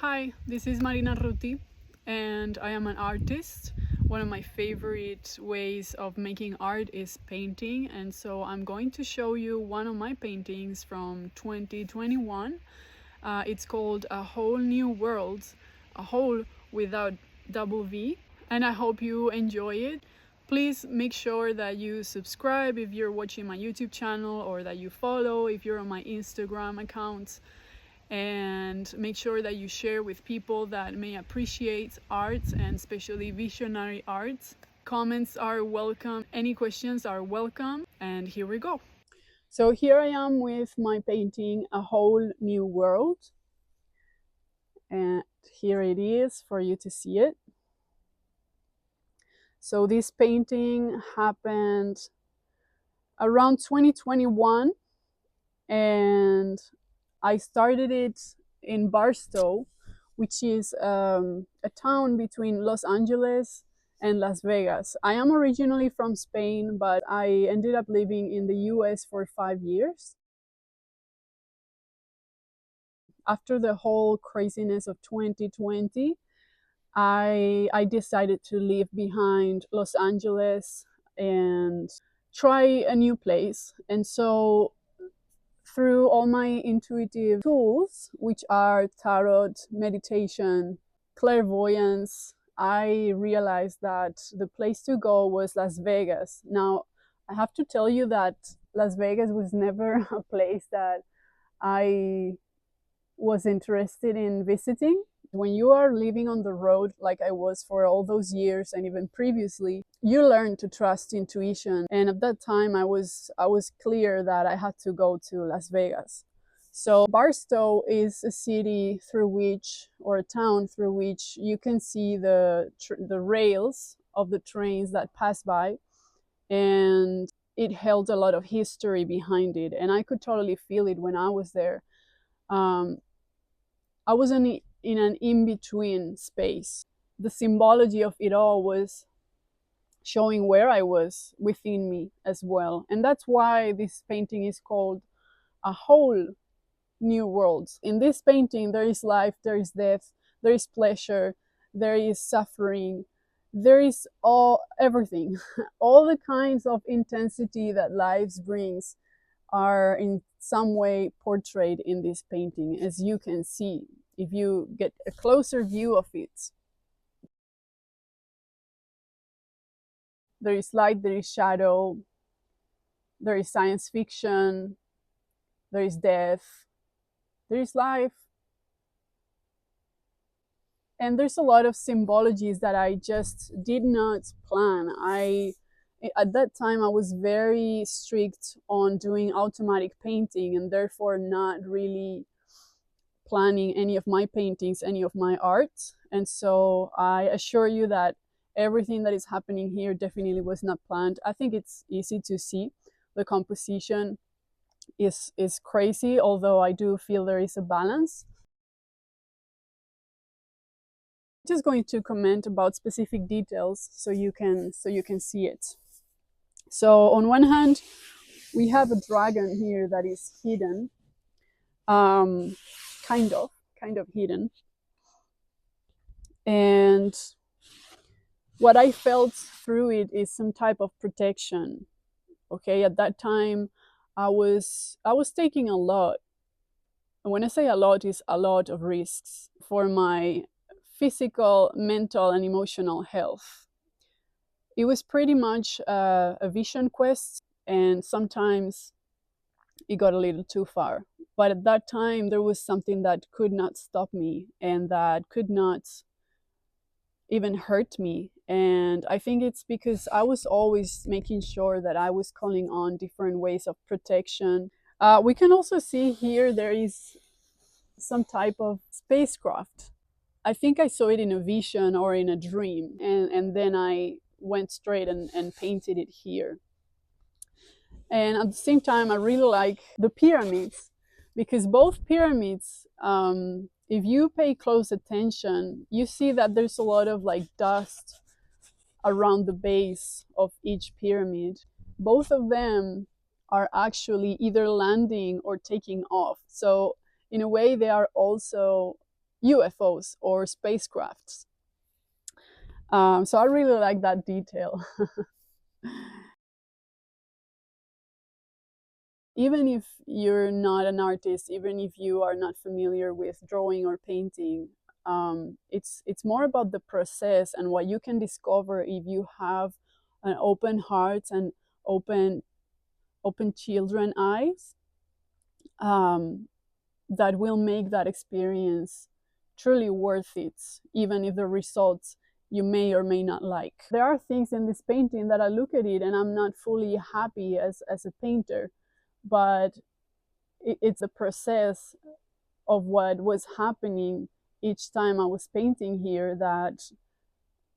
Hi, this is Marina Ruti, and I am an artist. One of my favorite ways of making art is painting, and so I'm going to show you one of my paintings from 2021. It's called A Whole New World, a whole without double V, and I hope you enjoy it. Please make sure that you subscribe if you're watching my YouTube channel, or that you follow if you're on my Instagram account, and make sure that you share with people that may appreciate art, and especially visionary art. Comments are welcome, any questions are welcome, and here we go. So here I am with my painting A Whole New World, and here it is for you to see it. So this painting happened around 2021, and I started it in Barstow, which is a town between Los Angeles and Las Vegas. I am originally from Spain, but I ended up living in the US for 5 years. After the whole craziness of 2020, I decided to leave behind Los Angeles and try a new place. And so through all my intuitive tools, which are tarot, meditation, clairvoyance, I realized that the place to go was Las Vegas. Now, I have to tell you that Las Vegas was never a place that I was interested in visiting. When you are living on the road like I was for all those years and even previously, you learn to trust intuition. And at that time I was clear that I had to go to Las Vegas. So Barstow is a city through which, or a town through which, you can see the rails of the trains that pass by, and it held a lot of history behind it, and I could totally feel it when I was there. I was in an in-between space. The symbology of it all was showing where I was within me as well. And that's why this painting is called A Whole New World. In this painting, there is life, there is death, there is pleasure, there is suffering, there is everything. All the kinds of intensity that life brings are in some way portrayed in this painting, as you can see if you get a closer view of it. There is light, there is shadow, there is science fiction, there is death, there is life. And there's a lot of symbologies that I just did not plan. At that time, I was very strict on doing automatic painting, and therefore not really planning any of my paintings, any of my art. And so I assure you that everything that is happening here definitely was not planned. I think it's easy to see the composition is crazy, although I do feel there is a balance. Just going to comment about specific details so you can see it. So on one hand, we have a dragon here that is hidden, kind of hidden. And what I felt through it is some type of protection. Okay, at that time, I was taking a lot. And when I say a lot, is a lot of risks for my physical, mental, and emotional health. It was pretty much a vision quest, and sometimes it got a little too far. But at that time, there was something that could not stop me, and that could not even hurt me. And I think it's because I was always making sure that I was calling on different ways of protection. We can also see here there is some type of spacecraft. I think I saw it in a vision or in a dream, and then I went straight and painted it here. And at the same time, I really like the pyramids, because both pyramids, if you pay close attention, you see that there's a lot of like dust around the base of each pyramid. Both of them are actually either landing or taking off. So in a way, they are also UFOs or spacecrafts. So I really like that detail. Even if you're not an artist, even if you are not familiar with drawing or painting, it's more about the process and what you can discover if you have an open heart and open open children eyes, um, that will make that experience truly worth it, even if the results you may or may not like. There are things in this painting that I look at it and I'm not fully happy as a painter, but it's a process of what was happening each time I was painting here that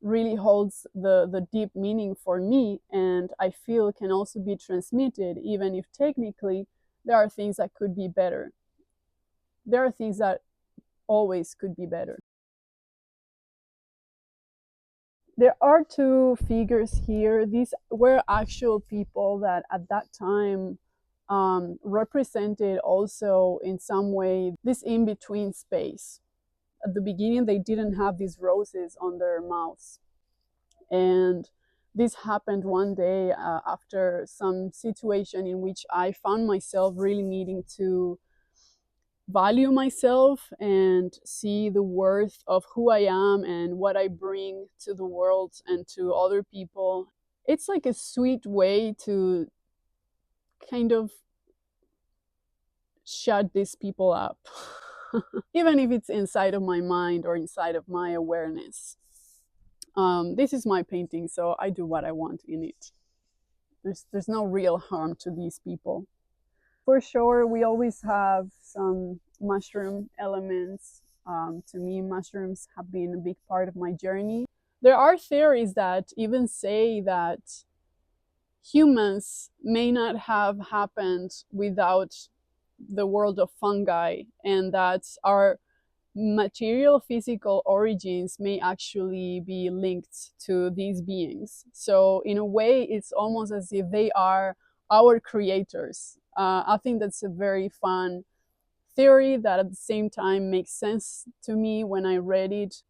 really holds the deep meaning for me, and I feel can also be transmitted, even if technically there are things that could be better. There are things that always could be better. There are two figures here. These were actual people that at that time represented also in some way this in between space. At the beginning, they didn't have these roses on their mouths. And this happened one day after some situation in which I found myself really needing to value myself and see the worth of who I am and what I bring to the world and to other people. It's like a sweet way to kind of shut these people up, even if it's inside of my mind or inside of my awareness. This is my painting, so I do what I want in it. There's no real harm to these people. For sure, we always have some mushroom elements. To me, mushrooms have been a big part of my journey. There are theories that even say that humans may not have happened without the world of fungi, and that our material physical origins may actually be linked to these beings. So, in a way, it's almost as if they are our creators. I think that's a very fun theory that at the same time makes sense to me when I read it.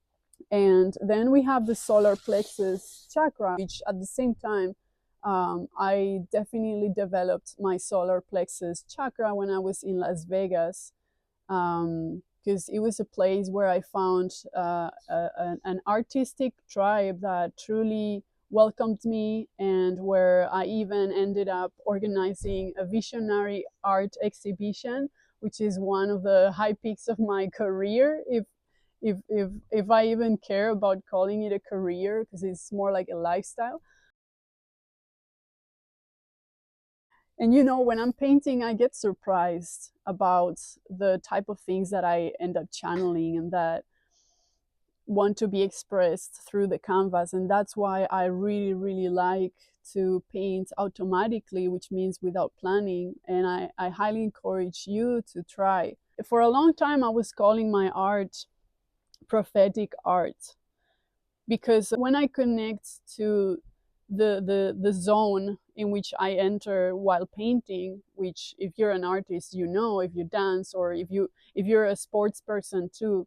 And then we have the solar plexus chakra, which at the same time, I definitely developed my solar plexus chakra when I was in Las Vegas, because it was a place where I found an artistic tribe that truly welcomed me, and where I even ended up organizing a visionary art exhibition, which is one of the high peaks of my career. If I even care about calling it a career, because it's more like a lifestyle. And you know, when I'm painting, I get surprised about the type of things that I end up channeling and that want to be expressed through the canvas. And that's why I really, really like to paint automatically, which means without planning. And I highly encourage you to try. For a long time, I was calling my art prophetic art, because when I connect to the zone in which I enter while painting, which if you're an artist, you know, if you dance, or if you're a sports person too,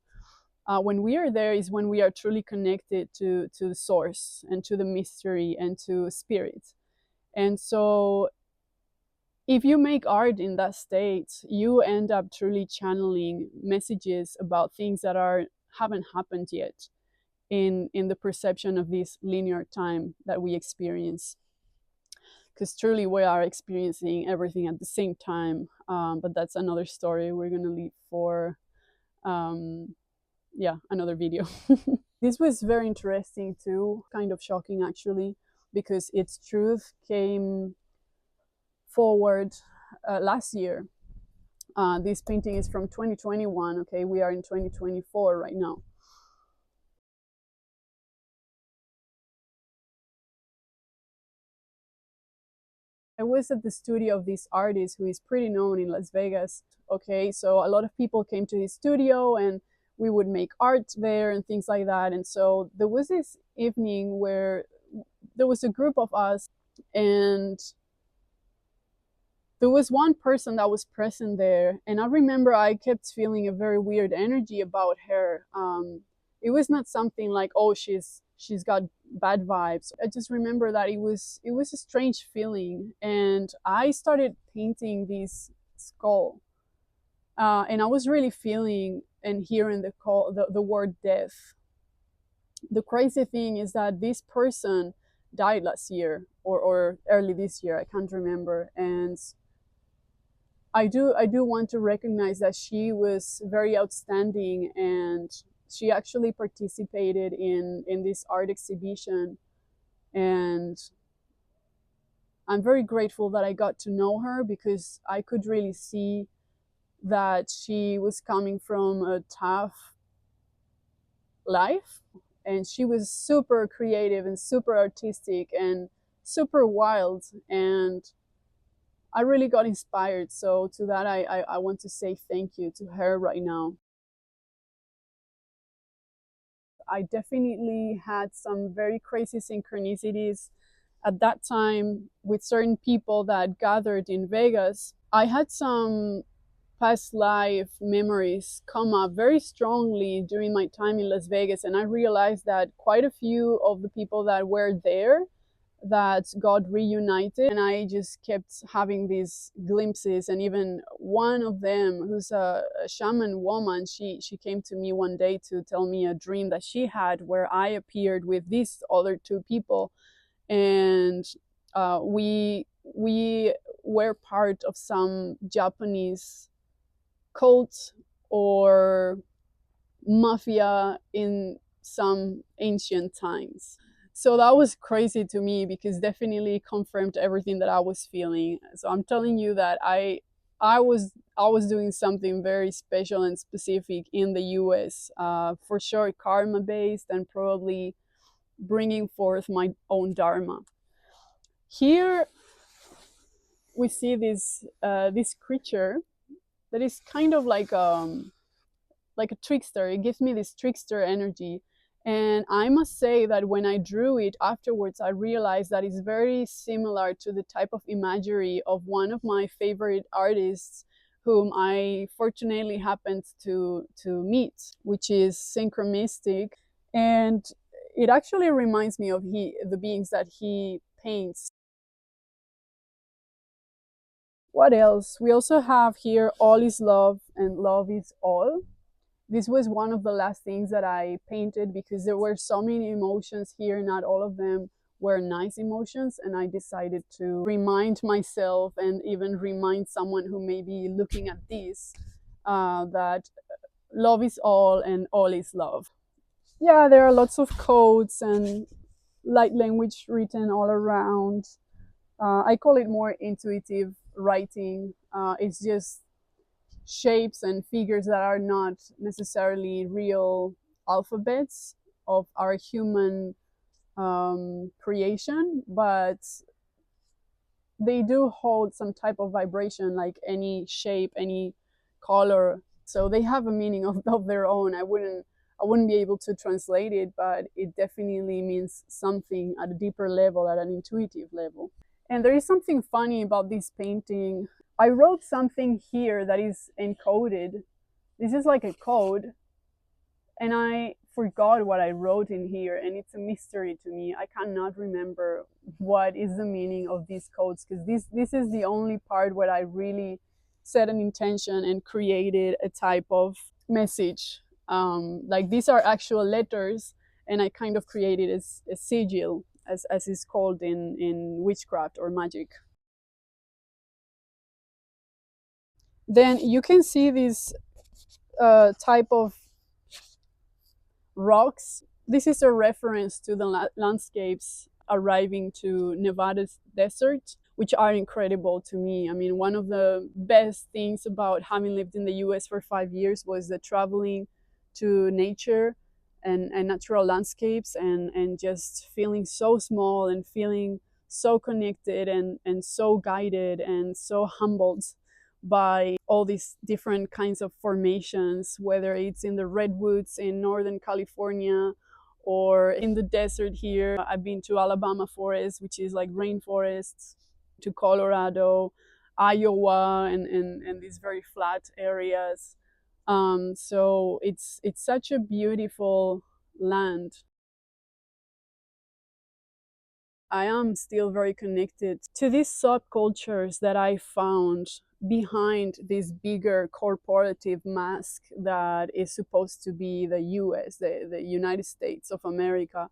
when we are there is when we are truly connected to the source and to the mystery and to spirit. And so if you make art in that state, you end up truly channeling messages about things that are haven't happened yet in the perception of this linear time that we experience, because truly we are experiencing everything at the same time, but that's another story we're going to leave for yeah, another video. This was very interesting too, kind of shocking actually, because its truth came forward last year. This painting is from 2021. Okay, we are in 2024 right now. I was at the studio of this artist who is pretty known in Las Vegas. Okay, so a lot of people came to his studio and we would make art there and things like that. And so there was this evening where there was a group of us, and There was one person that was present there, and I remember I kept feeling a very weird energy about her. It was not something like, oh, she's got bad vibes. I just remember that it was a strange feeling, and I started painting this skull, and I was really feeling and hearing the word death. The crazy thing is that this person died last year, or early this year, I can't remember. And I do want to recognize that she was very outstanding, and she actually participated in this art exhibition. And I'm very grateful that I got to know her, because I could really see that she was coming from a tough life, and she was super creative and super artistic and super wild, and I really got inspired. So to that, I want to say thank you to her right now. I definitely had some very crazy synchronicities at that time with certain people that gathered in Vegas. I had some past life memories come up very strongly during my time in Las Vegas, and I realized that quite a few of the people that were there that got reunited, and I just kept having these glimpses. And even one of them, who's a shaman woman, she came to me one day to tell me a dream that she had where I appeared with these other two people, and we were part of some Japanese cult or mafia in some ancient times. So that was crazy to me, because definitely confirmed everything that I was feeling. So I'm telling you that I was doing something very special and specific in the US, for sure karma based, and probably bringing forth my own dharma. Here we see this creature that is kind of like a trickster. It gives me this trickster energy. And I must say that when I drew it afterwards, I realized that it's very similar to the type of imagery of one of my favorite artists, whom I fortunately happened to meet, which is synchromistic. And it actually reminds me of the beings that he paints. What else? We also have here all is love and love is all. This was one of the last things that I painted, because there were so many emotions here, not all of them were nice emotions, and I decided to remind myself and even remind someone who may be looking at this, that love is all and all is love. Yeah, there are lots of codes and light language written all around. I call it more intuitive writing. It's just shapes and figures that are not necessarily real alphabets of our human creation, but they do hold some type of vibration, like any shape, any color. So they have a meaning of their own. I wouldn't be able to translate it, but it definitely means something at a deeper level, at an intuitive level. And there is something funny about this painting. I wrote something here that is encoded. This is like a code, and I forgot what I wrote in here, and it's a mystery to me. I cannot remember what is the meaning of these codes, because this is the only part where I really set an intention and created a type of message. Like these are actual letters, and I kind of created a sigil, as is called in witchcraft or magic. Then you can see this type of rocks. This is a reference to the landscapes arriving to Nevada's desert, which are incredible to me. I mean, one of the best things about having lived in the US for 5 years was the traveling to nature and natural landscapes, and just feeling so small and feeling so connected and so guided and so humbled by all these different kinds of formations, whether it's in the redwoods in Northern California or in the desert here. I've been to Alabama forest, which is like rainforests, to Colorado. Iowa and these very flat areas. So it's such a beautiful land. I am still very connected to these subcultures that I found behind this bigger corporative mask that is supposed to be the US, the United States of America.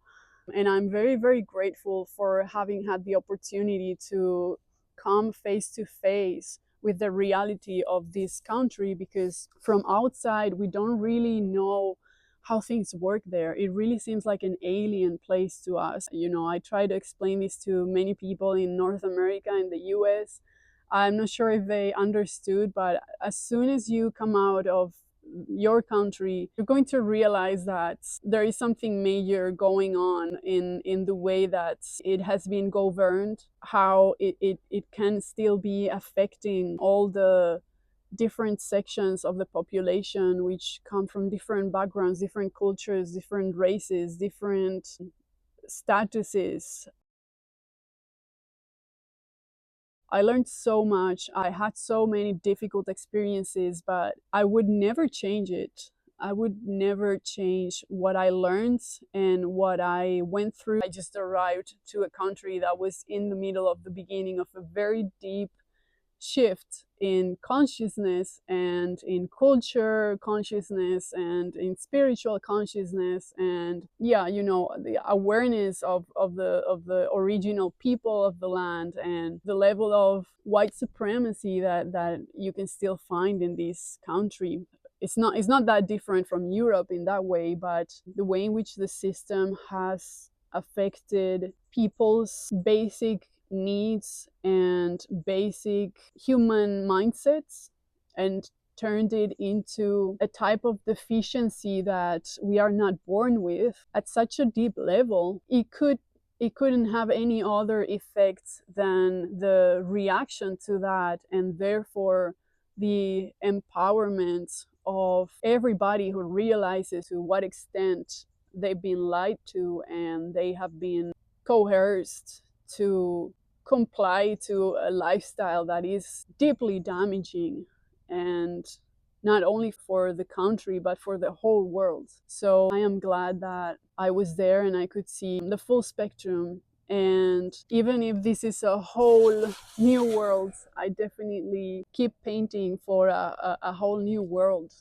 And I'm very, very grateful for having had the opportunity to come face to face with the reality of this country, because from outside, we don't really know how things work there. It really seems like an alien place to us. I try to explain this to many people in North America and the US. I'm not sure if they understood, but as soon as you come out of your country, you're going to realize that there is something major going on in the way that it has been governed, how it can still be affecting all the different sections of the population, which come from different backgrounds, different cultures, different races, different statuses. I learned so much. I had so many difficult experiences, but I would never change it. I would never change what I learned and what I went through. I just arrived to a country that was in the middle of the beginning of a very deep shift in consciousness and in culture consciousness and in spiritual consciousness, and yeah, the awareness of the original people of the land, and the level of white supremacy that you can still find in this country. It's not that different from Europe in that way, but the way in which the system has affected people's basic needs and basic human mindsets, and turned it into a type of deficiency that we are not born with at such a deep level. It couldn't have any other effect than the reaction to that, and therefore the empowerment of everybody who realizes to what extent they've been lied to and they have been coerced to comply to a lifestyle that is deeply damaging, and not only for the country but for the whole world. So I am glad that I was there and I could see the full spectrum. And even if this is a whole new world, I definitely keep painting for a whole new world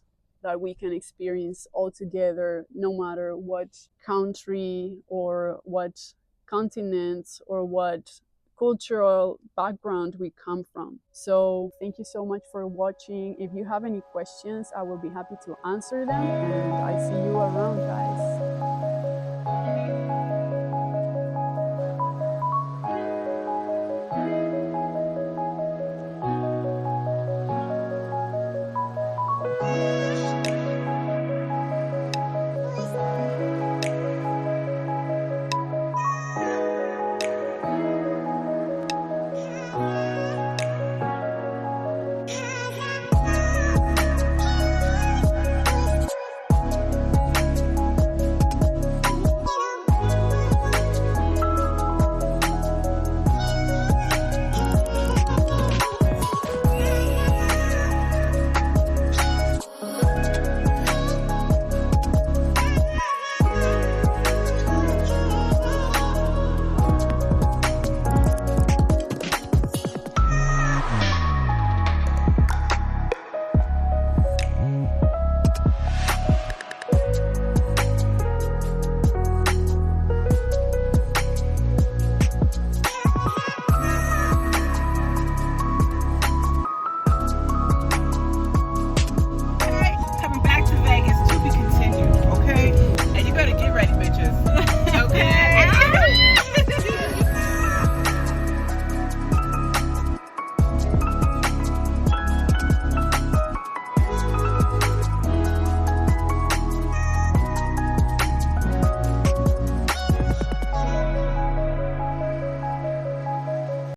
that we can experience all together, no matter what country or what continent or what cultural background we come from. So thank you so much for watching. If you have any questions, I will be happy to answer them, and I see you around, guys.